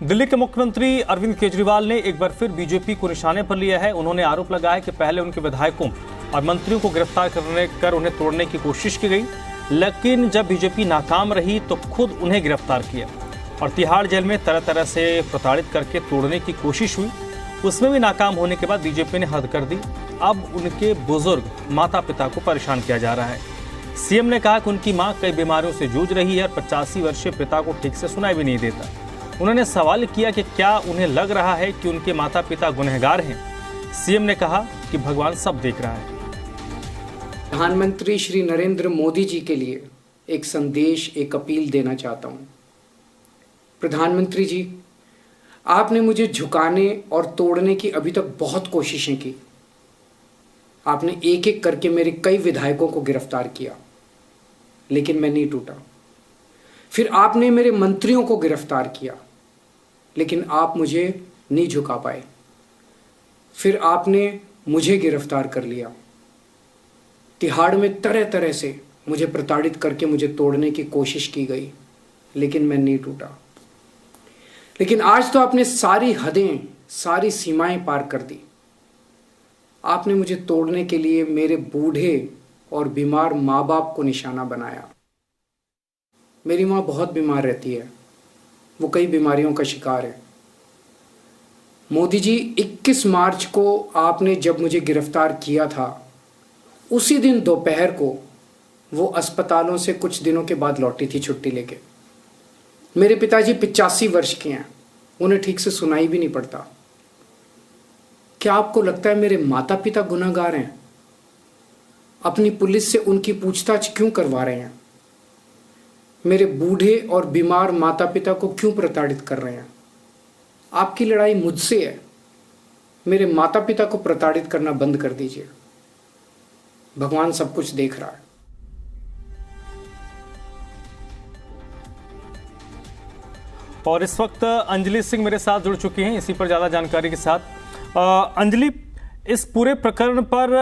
दिल्ली के मुख्यमंत्री अरविंद केजरीवाल ने एक बार फिर बीजेपी को निशाने पर लिया है। उन्होंने आरोप लगाया कि पहले उनके विधायकों और मंत्रियों को गिरफ्तार कर उन्हें तोड़ने की कोशिश की गई, लेकिन जब बीजेपी नाकाम रही तो खुद उन्हें गिरफ्तार किया और तिहाड़ जेल में तरह तरह से प्रताड़ित करके तोड़ने की कोशिश हुई। उसमें भी नाकाम होने के बाद बीजेपी ने हद कर दी। अब उनके बुजुर्ग माता पिता को परेशान किया जा रहा है। सीएम ने कहा कि उनकी मां कई बीमारियों से जूझ रही है और 85 वर्षीय पिता को ठीक से सुनाई भी नहीं देता। उन्होंने सवाल किया कि क्या उन्हें लग रहा है कि उनके माता पिता गुनहगार हैं। सीएम ने कहा कि भगवान सब देख रहा है। प्रधानमंत्री श्री नरेंद्र मोदी जी के लिए एक संदेश, एक अपील देना चाहता हूं। प्रधानमंत्री जी, आपने मुझे झुकाने और तोड़ने की अभी तक बहुत कोशिशें की। आपने एक एक करके मेरे कई विधायकों को गिरफ्तार किया, लेकिन मैं नहीं टूटा। फिर आपने मेरे मंत्रियों को गिरफ्तार किया, लेकिन आप मुझे नहीं झुका पाए। फिर आपने मुझे गिरफ्तार कर लिया। तिहाड़ में तरह तरह से मुझे प्रताड़ित करके मुझे तोड़ने की कोशिश की गई, लेकिन मैं नहीं टूटा। लेकिन आज तो आपने सारी हदें, सारी सीमाएं पार कर दी। आपने मुझे तोड़ने के लिए मेरे बूढ़े और बीमार माँ बाप को निशाना बनाया। मेरी माँ बहुत बीमार रहती है, वो कई बीमारियों का शिकार है। मोदी जी, 21 मार्च को आपने जब मुझे गिरफ्तार किया था, उसी दिन दोपहर को वो अस्पतालों से कुछ दिनों के बाद लौटी थी छुट्टी लेके। मेरे पिताजी 85 वर्ष के हैं, उन्हें ठीक से सुनाई भी नहीं पड़ता। क्या आपको लगता है मेरे माता पिता गुनहगार हैं? अपनी पुलिस से उनकी पूछताछ क्यों करवा रहे हैं? मेरे बूढ़े और बीमार माता पिता को क्यों प्रताड़ित कर रहे हैं? आपकी लड़ाई मुझसे है। मेरे माता पिता को प्रताड़ित करना बंद कर दीजिए। भगवान सब कुछ देख रहा है। और इस वक्त अंजलि सिंह मेरे साथ जुड़ चुकी हैं इसी पर ज्यादा जानकारी के साथ। अंजलि, इस पूरे प्रकरण पर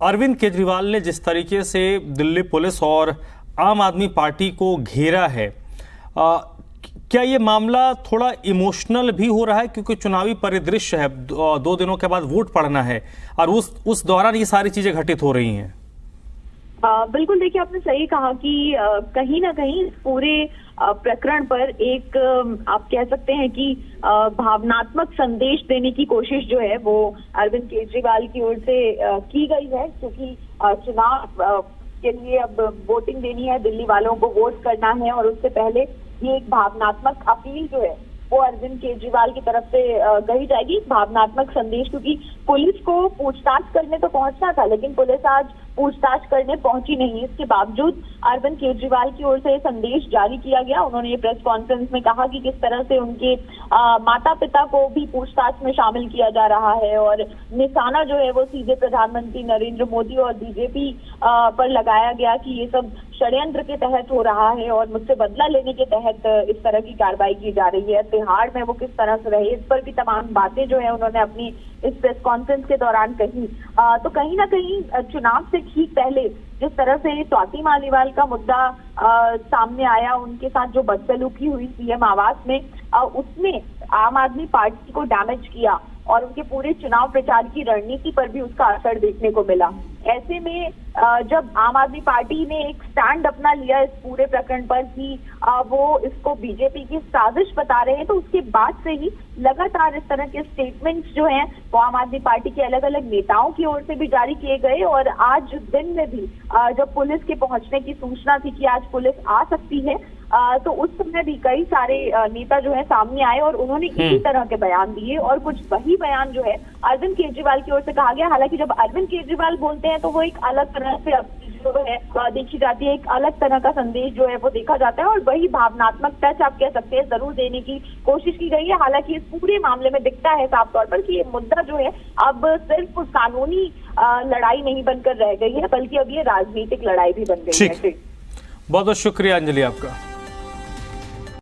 अरविंद केजरीवाल ने जिस तरीके से दिल्ली पुलिस और आम आदमी पार्टी को घेरा है, क्या ये मामला थोड़ा इमोशनल भी हो रहा है? क्योंकि चुनावी परिदृश्य है, 2 दिनों के बाद वोट पड़ना है और उस दौरान ये सारी चीजें घटित हो रही हैं। बिल्कुल, देखिए, आपने सही कहा कि कहीं ना कहीं पूरे प्रकरण पर एक आप कह सकते हैं कि भावनात्मक संदेश देने की कोशिश जो है वो अरविंद केजरीवाल की ओर से की गई है, क्योंकि चुनाव के लिए अब वोटिंग देनी है, दिल्ली वालों को वोट करना है और उससे पहले ये एक भावनात्मक अपील जो है वो अरविंद केजरीवाल की तरफ से कही जाएगी। भावनात्मक संदेश, क्योंकि पुलिस को पूछताछ करने तो पहुंचना था, लेकिन पुलिस आज पूछताछ करने पहुंची नहीं। इसके बावजूद अरविंद केजरीवाल की ओर से संदेश जारी किया गया। उन्होंने ये प्रेस कॉन्फ्रेंस में कहा कि किस तरह से उनके माता पिता को भी पूछताछ में शामिल किया जा रहा है और निशाना जो है वो सीधे प्रधानमंत्री नरेंद्र मोदी और बीजेपी पर लगाया गया कि ये सब षड्यंत्र के तहत हो रहा है और मुझसे बदला लेने के तहत इस तरह की कार्रवाई की जा रही है। तिहाड़ में वो किस तरह से रहे, इस पर भी तमाम बातें जो है उन्होंने अपनी इस प्रेस कॉन्फ्रेंस के दौरान कही। तो कहीं ना कहीं चुनाव से ठीक पहले जिस तरह से स्वाति मालीवाल का मुद्दा सामने आया, उनके साथ जो बदसलूकी हुई सीएम आवास में, उसने आम आदमी पार्टी को डैमेज किया और उनके पूरे चुनाव प्रचार की रणनीति पर भी उसका असर देखने को मिला। ऐसे में जब आम आदमी पार्टी ने एक स्टैंड अपना लिया इस पूरे प्रकरण पर कि वो इसको बीजेपी की साजिश बता रहे हैं, तो उसके बाद से ही लगातार इस तरह के स्टेटमेंट्स जो हैं वो आम आदमी पार्टी के अलग अलग नेताओं की ओर से भी जारी किए गए। और आज दिन में भी जब पुलिस के पहुंचने की सूचना थी कि आज पुलिस आ सकती है, तो उस समय भी कई सारे नेता जो है सामने आए और उन्होंने इसी तरह के बयान दिए और कुछ वही बयान जो है अरविंद केजरीवाल की ओर से कहा गया। हालांकि जब अरविंद केजरीवाल बोलते हैं तो वो एक अलग तरह से जो है देखी जाती है, एक अलग तरह का संदेश जो है वो देखा जाता है और वही भावनात्मक टच आप कह सकते हैं जरूर देने की कोशिश की गई है। हालांकि इस पूरे मामले में दिखता है साफ तौर पर कि ये मुद्दा जो है अब सिर्फ कानूनी लड़ाई नहीं बनकर रह गई है, बल्कि अब ये राजनीतिक लड़ाई भी बन गई है। बहुत बहुत शुक्रिया अंजलि आपका।